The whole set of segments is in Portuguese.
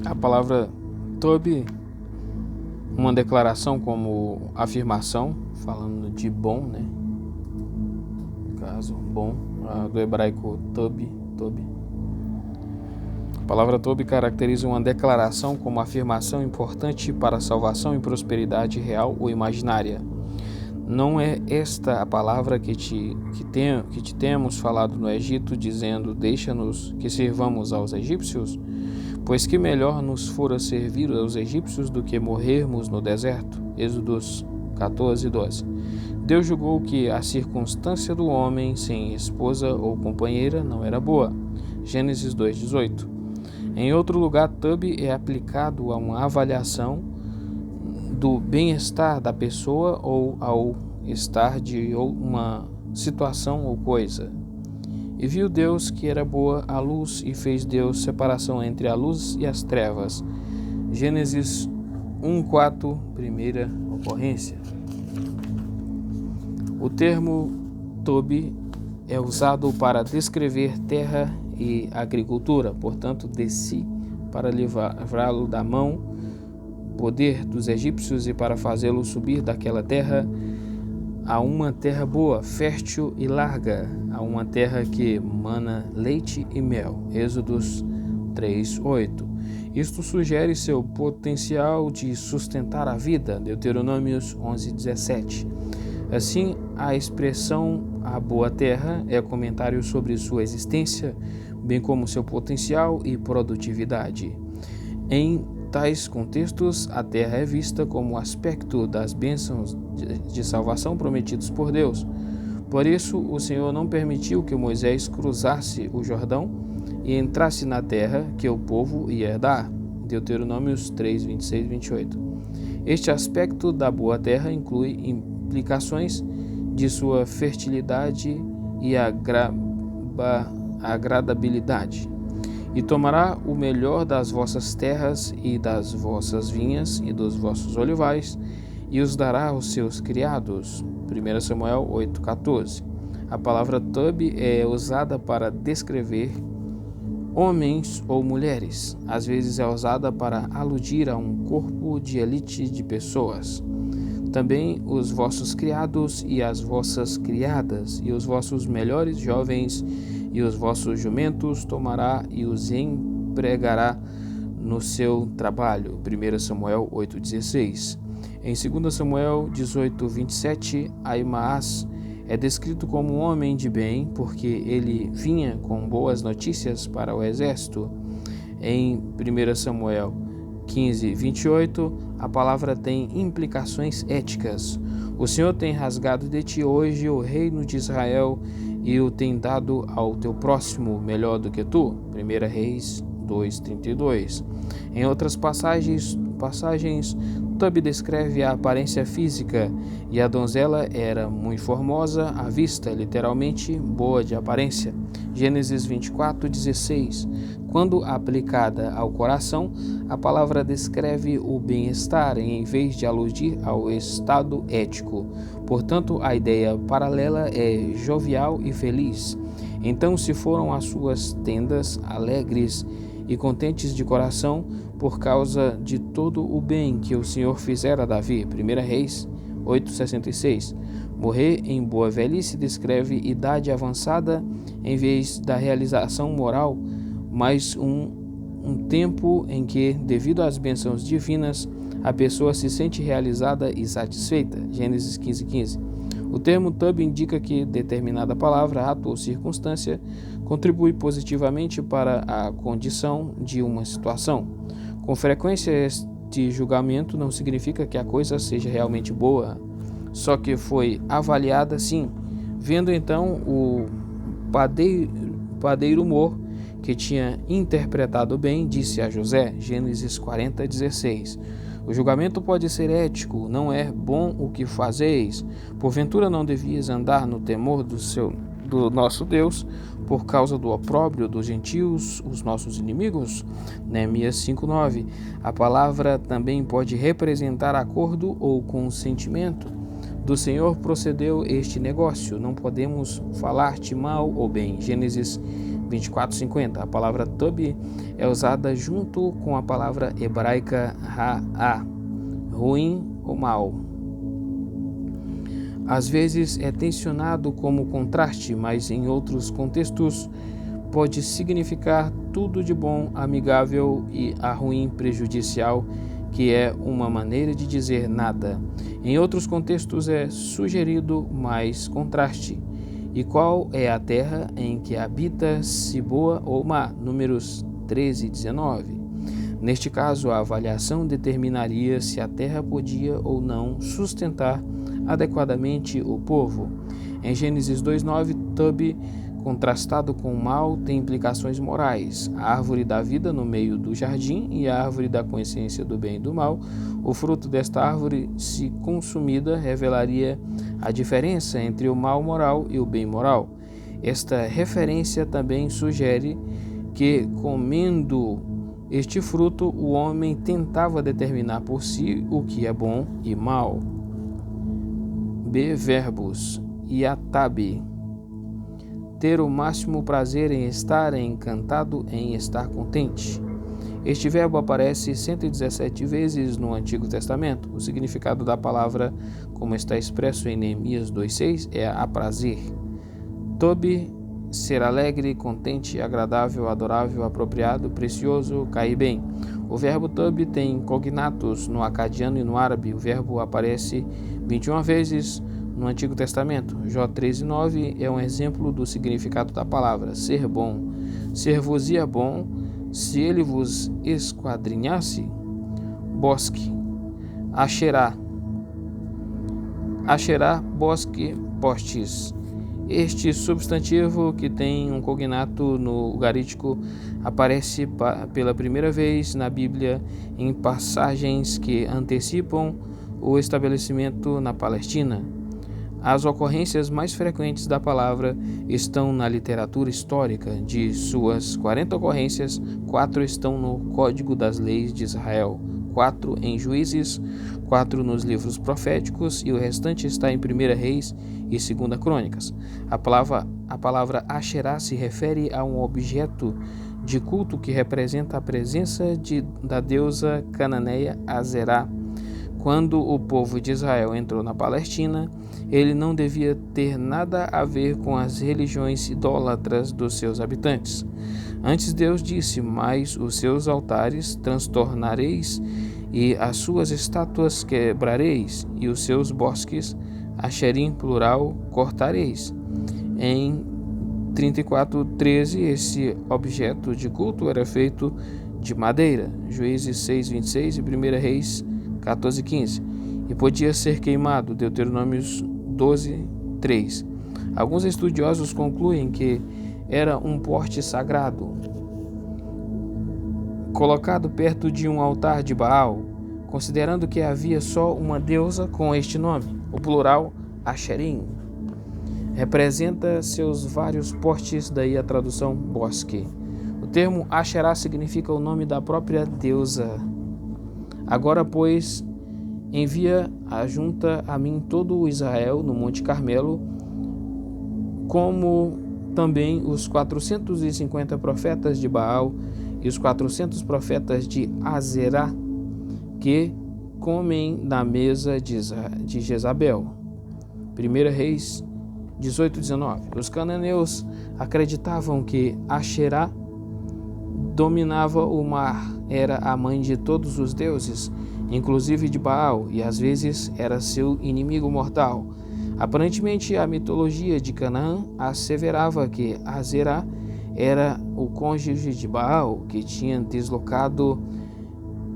A palavra Tobi, uma declaração como afirmação, falando de bom, né? No caso, bom, do hebraico Tobi. A palavra Tobi caracteriza uma declaração como afirmação importante para a salvação e prosperidade real ou imaginária. Não é esta a palavra que te temos falado no Egito, dizendo, deixa-nos que sirvamos aos egípcios? Pois que melhor nos fora servir aos egípcios do que morrermos no deserto. Êxodos 14:12. Deus julgou que a circunstância do homem sem esposa ou companheira não era boa. Gênesis 2:18. Em outro lugar, Tobi é aplicado a uma avaliação do bem-estar da pessoa ou ao estar de uma situação ou coisa. E viu Deus que era boa a luz e fez Deus separação entre a luz e as trevas. Gênesis 1:4, primeira ocorrência. O termo Tobi é usado para descrever terra e agricultura, portanto, desci para livrá-lo da mão poder dos egípcios e para fazê-lo subir daquela terra a uma terra boa, fértil e larga, a uma terra que mana leite e mel. Êxodos 3:8. Isto sugere seu potencial de sustentar a vida. Deuteronômios 11:17. Assim, a expressão a boa terra é comentário sobre sua existência, bem como seu potencial e produtividade. Em tais contextos, a terra é vista como aspecto das bênçãos de salvação prometidos por Deus. Por isso, o Senhor não permitiu que Moisés cruzasse o Jordão e entrasse na terra que o povo ia herdar. Deuteronômios 3:26-28. Este aspecto da boa terra inclui implicações de sua fertilidade e agradabilidade. E tomará o melhor das vossas terras e das vossas vinhas e dos vossos olivais, e os dará aos seus criados. 1 Samuel 8:14. A palavra Tobi é usada para descrever homens ou mulheres. Às vezes é usada para aludir a um corpo de elite de pessoas. Também os vossos criados e as vossas criadas, e os vossos melhores jovens e os vossos jumentos tomará e os empregará no seu trabalho. 1 Samuel 8:16. Em 2 Samuel 18:27, Ahimaás é descrito como um homem de bem, porque ele vinha com boas notícias para o exército. Em 1 Samuel 15:28, a palavra tem implicações éticas. O Senhor tem rasgado de ti hoje o reino de Israel e o tem dado ao teu próximo melhor do que tu. 1 Reis 2:32. Em outras passagens, Tobi descreve a aparência física, e a donzela era muito formosa à vista, literalmente boa de aparência. Gênesis 24:16. Quando aplicada ao coração, a palavra descreve o bem-estar em vez de aludir ao estado ético. Portanto, a ideia paralela é jovial e feliz. Então se foram às suas tendas alegres e contentes de coração por causa de todo o bem que o Senhor fizera a Davi. 1 Reis 8:66. Morrer em boa velhice descreve idade avançada em vez da realização moral, mas um tempo em que, devido às bênçãos divinas, a pessoa se sente realizada e satisfeita. Gênesis 15:15. O termo Tobi indica que determinada palavra, ato ou circunstância contribui positivamente para a condição de uma situação. Com frequência, este julgamento não significa que a coisa seja realmente boa, só que foi avaliada assim. Vendo então o padeiro Mor, que tinha interpretado bem, disse a José, Gênesis 40:16. O julgamento pode ser ético, não é bom o que fazeis. Porventura não devias andar no temor do nosso Deus, por causa do opróbrio dos gentios, os nossos inimigos? Neemias 5:9. A palavra também pode representar acordo ou consentimento. Do Senhor procedeu este negócio, não podemos falar-te mal ou bem. Gênesis 24:50. A palavra tub é usada junto com a palavra hebraica ra'á, ruim ou mal. Às vezes é tensionado como contraste, mas em outros contextos pode significar tudo de bom, amigável, e a ruim, prejudicial, que é uma maneira de dizer nada. Em outros contextos é sugerido mais contraste. E qual é a terra em que habita, se boa ou má? Números 13:19. Neste caso, a avaliação determinaria se a terra podia ou não sustentar adequadamente o povo. Em Gênesis 2:9, tub, contrastado com o mal, tem implicações morais. A árvore da vida no meio do jardim e a árvore da consciência do bem e do mal. O fruto desta árvore, se consumida, revelaria a diferença entre o mal moral e o bem moral. Esta referência também sugere que, comendo este fruto, o homem tentava determinar por si o que é bom e mal. B. Verbos. Yatab. Ter o máximo prazer em estar, encantado em estar contente. Este verbo aparece 117 vezes no Antigo Testamento. O significado da palavra, como está expresso em Neemias 2:6, é aprazer. Tob, ser alegre, contente, agradável, adorável, apropriado, precioso, cair bem. O verbo tub tem cognatos no acadiano e no árabe. O verbo aparece 21 vezes no Antigo Testamento. Jó 13:9 é um exemplo do significado da palavra, ser bom. Ser-vos-ia bom, se ele vos esquadrinhasse. Bosque. Asherá. Asherá, bosque, postes. Este substantivo, que tem um cognato no ugarítico, aparece pela primeira vez na Bíblia em passagens que antecipam o estabelecimento na Palestina. As ocorrências mais frequentes da palavra estão na literatura histórica. De suas 40 ocorrências, 4 estão no Código das Leis de Israel, 4 em Juízes, 4 nos livros proféticos e o restante está em 1 Reis e 2 Crônicas. A palavra Asherá se refere a um objeto de culto que representa a presença da deusa cananeia Azerá. Quando o povo de Israel entrou na Palestina, ele não devia ter nada a ver com as religiões idólatras dos seus habitantes. Antes, Deus disse: mas os seus altares transtornareis e as suas estátuas quebrareis e os seus bosques, Asherim plural, cortareis. Em 34:13, esse objeto de culto era feito de madeira. Juízes 6:26 e 1 Reis 14:15, e podia ser queimado. Deuteronômios 12:3. Alguns estudiosos concluem que era um poste sagrado, colocado perto de um altar de Baal, considerando que havia só uma deusa com este nome. O plural, Asherim, representa seus vários postes, daí a tradução bosque. O termo Asherá significa o nome da própria deusa. Agora, pois, envia ajunta a mim todo o Israel no Monte Carmelo, como também os 450 profetas de Baal e os 400 profetas de Azerá, que comem na mesa de Jezabel. 1 Reis 18:19. Os cananeus acreditavam que Asherá dominava o mar, era a mãe de todos os deuses, inclusive de Baal, e às vezes era seu inimigo mortal. Aparentemente, a mitologia de Canaã asseverava que Azerá era o cônjuge de Baal, que tinha deslocado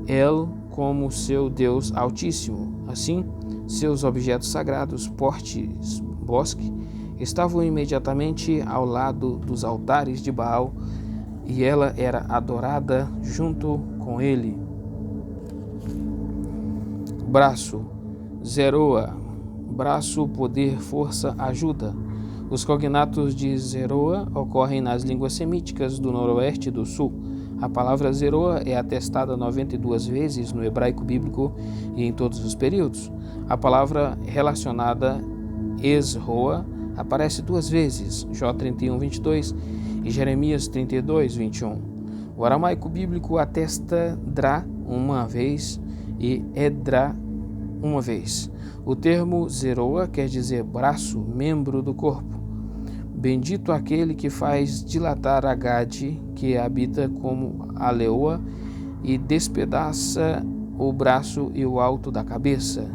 El como seu Deus Altíssimo. Assim, seus objetos sagrados, postes, bosque, estavam imediatamente ao lado dos altares de Baal, e ela era adorada junto com ele. Braço, Zeroa, braço, poder, força, ajuda. Os cognatos de Zeroa ocorrem nas línguas semíticas do noroeste e do sul. A palavra Zeroa é atestada 92 vezes no hebraico bíblico e em todos os períodos. A palavra relacionada Ezroa aparece 2 vezes, Jó 31:22, e Jeremias 32, 21. O aramaico bíblico atesta drá uma vez e edrá uma vez. O termo zeroa quer dizer braço, membro do corpo. Bendito aquele que faz dilatar a Gade, que habita como a leoa e despedaça o braço e o alto da cabeça.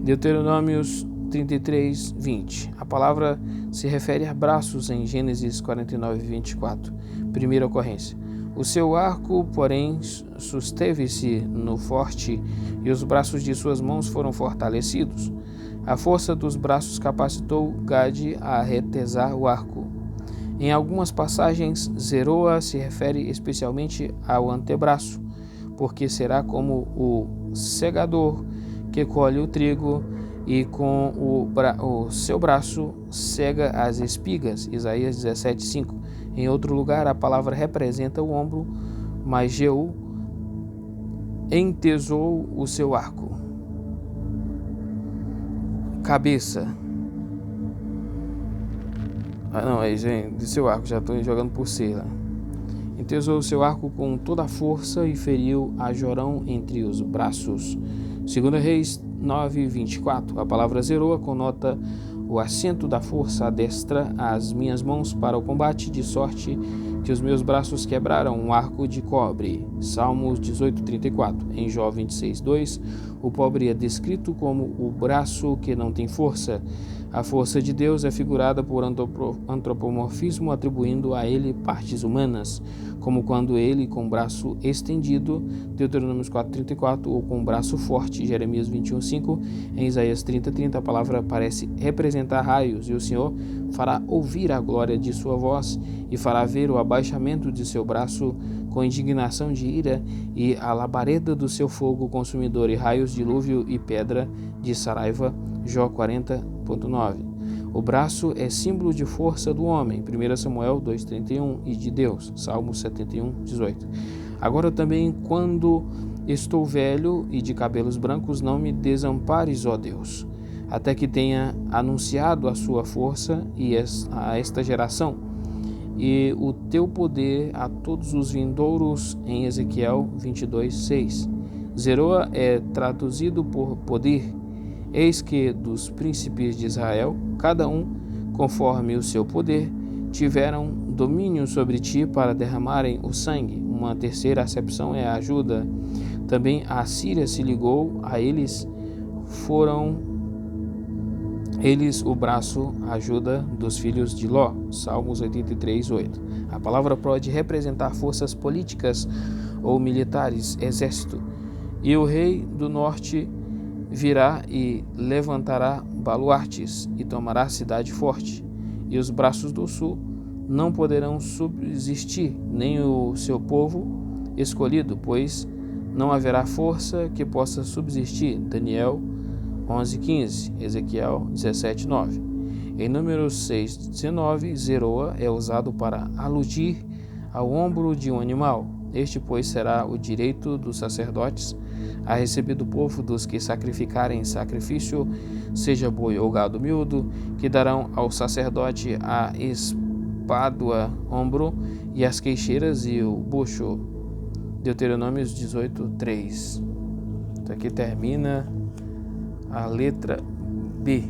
Deuteronômios 33, 20. A palavra se refere a braços em Gênesis 49, 24. Primeira ocorrência. O seu arco, porém, susteve-se no forte e os braços de suas mãos foram fortalecidos. A força dos braços capacitou Gade a retesar o arco. Em algumas passagens, zeroa se refere especialmente ao antebraço, porque será como o segador que colhe o trigo e com o seu braço cega as espigas. Isaías 17, 5. Em outro lugar, a palavra representa o ombro, mas Jeú entesou o seu arco. Cabeça. De seu arco, já estou jogando por cima. Entesou o seu arco com toda a força e feriu a Jorão entre os braços. 2 Reis 9, 24. A palavra zeroa conota o assento da força, adestra as minhas mãos para o combate, de sorte que os meus braços quebraram um arco de cobre. Salmos 18, 34. Em Jó 26, 2, o pobre é descrito como o braço que não tem força. A força de Deus é figurada por antropomorfismo, atribuindo a ele partes humanas, como quando ele com o braço estendido, Deuteronômio 4:34, ou com o braço forte, Jeremias 21:5. Em Isaías 30:30, a palavra parece representar raios, e o Senhor fará ouvir a glória de sua voz e fará ver o abaixamento de seu braço com indignação de ira e a labareda do seu fogo consumidor e raios, dilúvio e pedra de Saraiva. Jó 40:9. O braço é símbolo de força do homem, 1 Samuel 2:31, e de Deus, Salmo 71:18. Agora também, quando estou velho e de cabelos brancos, não me desampares, ó Deus, até que tenha anunciado a sua força a esta geração, e o teu poder a todos os vindouros, em Ezequiel 22:6. Zeroa é traduzido por poder. Eis que dos príncipes de Israel, cada um, conforme o seu poder, tiveram domínio sobre ti para derramarem o sangue. Uma terceira acepção é a ajuda. Também a Síria se ligou a eles, foram eles o braço, ajuda dos filhos de Ló. Salmos 83:8. A palavra pode representar forças políticas ou militares, exército. E o rei do norte virá e levantará baluartes e tomará cidade forte, e os braços do sul não poderão subsistir, nem o seu povo escolhido, pois não haverá força que possa subsistir. Daniel 11:15, Ezequiel 17:9. Em Números 6:19, zeroa é usado para aludir ao ombro de um animal. Este, pois, será o direito dos sacerdotes a receber do povo dos que sacrificarem sacrifício, seja boi ou gado miúdo, que darão ao sacerdote a espádua, ombro, e as queixeiras e o bucho. Deuteronômios 18:3. Então aqui termina a letra B.